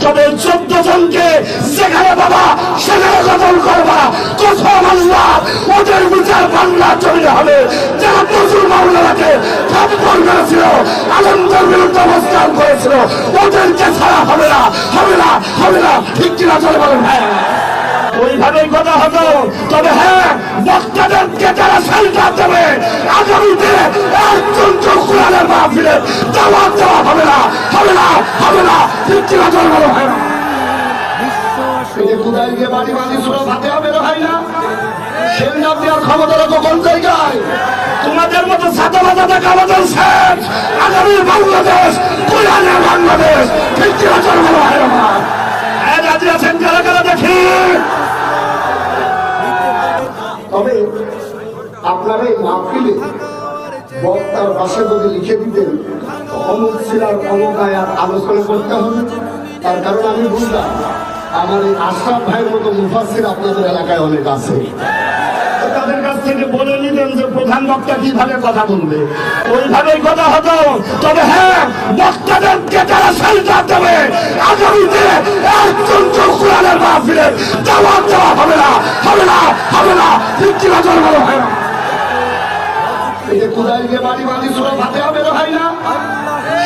তবে 14 জনকে যেখানে বাবা সেখানে কতল করবা, কসম আল্লাহ ওদের বিচার বাংলা জমিনে হবে। যারা প্রচুর মাওলানাকে থাপ্পড় করেছিল, আলমদের বিরুদ্ধে অবস্থান করেছিল, ওদেরকে ছাড়া হবে না, হবে না, হবে না। ঠিক কিনা চলে বলেন? হ্যাঁ, ওইভাবেই কথা হতো। তবে হ্যাঁ, বক্তাদেরকে যারা সেন্টার দেবে, আগামীতে একজন কোরআনের মাহফিলে দাওয়াত দেওয়া হবে না, হবে না, হবে না। ঠিক কিনা চলে বলেন? হ্যাঁ, বাড়ি বাড়ি সুরা ভাতে হবে না, হয় না? সেন্টার দেওয়ার ক্ষমতা রাখো কোন জায়গায়? তোমাদের মতো ছাত্রবাদা দেখা আমাদের শেষ। আগামীর বাংলাদেশ কোরআনের বাংলাদেশ। ঠিক কিনা চলে বলেন? হ্যাঁ, রাজি আছেন কারা কারা দেখি? তবে আপনারা এই মাহফিলে বক্তার পাশে যদি লিখে দিতেন অমুক শিলার অমুক আয়াত আলোচনা করতে হবে, তার কারণ আমি বুঝলাম আমার এই আশরাফ ভাইয়ের মতো মুফাসসির আপনাদের এলাকায় অনেক আছে। তাদের কাছ থেকে বলে নিতেন যে প্রধান বক্তা কিভাবে কথা বলবে, ওইভাবেই কথা হতো। তবে হ্যাঁ, বক্তাদেরকে যারা সেন্টার দেবে, আগামীতে একজন কোরআনের মাহফিলে দাওয়াত দেওয়া হবে না, হবে না, হবে না। ঠিক কিনা চলে বলো? হয় না? এই যে কোদাইকে বাড়ি বাড়ি সুরা ভাতে হবে না, হয় না?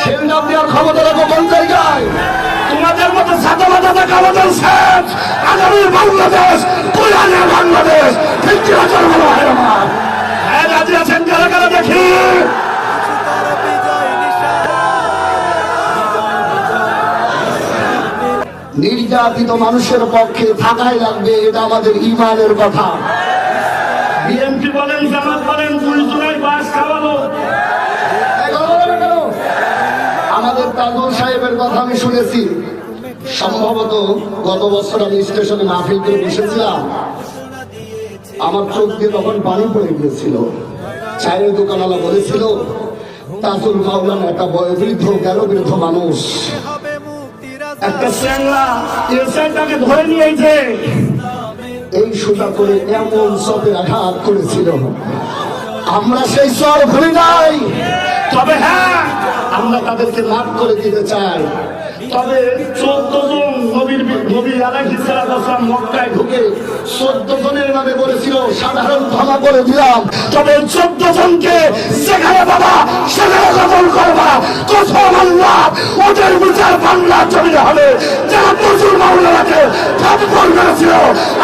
সেন্টার দেওয়ার ক্ষমতা রাখো কোন জায়গায়? তোমাদের মতো ছাত্রবাদা দেখা আমাদের শেষ। আগামীর বাংলাদেশ কোরআনের বাংলাদেশ। ঠিক কিনা চলে বলো? হ্যাঁ, রাজি আছেন কারা কারা দেখি? নির্যাতিত মানুষের পক্ষে থাকাই লাগবে, এটা আমাদের ইমানের কথা। বিএনপি বলেন, জামাত বলেন, 2 জুলাই বাস খাওয়ালো। আমাদের তাজুল সাহেবের কথা আমি শুনেছি, সম্ভবত গত বছর আমি স্টেশনে মাহফিল করে বসেছিলাম, আমার চোখ দিয়ে তখন পানি পড়ে গিয়েছিল। চায়ের দোকানওয়ালা বলেছিল তাজুল মাওলানা একটা বয়োবৃদ্ধ জ্ঞানবৃদ্ধ মানুষ, একটা চ্যাংলা এসআইটাকে ধরে নিয়েছে, এই সুতা করে এমন চপের আঘাত করেছিল। আমরা সেই চর ভুলি নাই, তবে হ্যাঁ, আমরা তাদেরকে মাফ করে দিতে চাই। তবে 14 জন নবী আলাইহিস সালাম মক্কায় ঢুকে 14 জনের নামে বলেছিল, সাধারণ ক্ষমা করে দিলাম। তবে 14 জনকে যেখানে বাবা সেখানে কতল করবা, কসম আল্লাহ ওদের বিচার বাংলা জমিনে হবে। যারা প্রচুর মাওলানাকে থাপ্পড় করেছিল,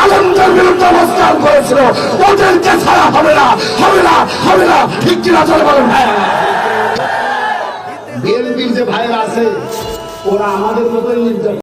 আলমদের বিরুদ্ধে অবস্থান করেছিল, ওদেরকে ছাড়া হবে না, হবে না, হবে না। ঠিক কিনা চলে বলেন? হ্যাঁ, বিএনপির যে ভাইরা আছে ওরা আমাদের মতোই নির্যাতন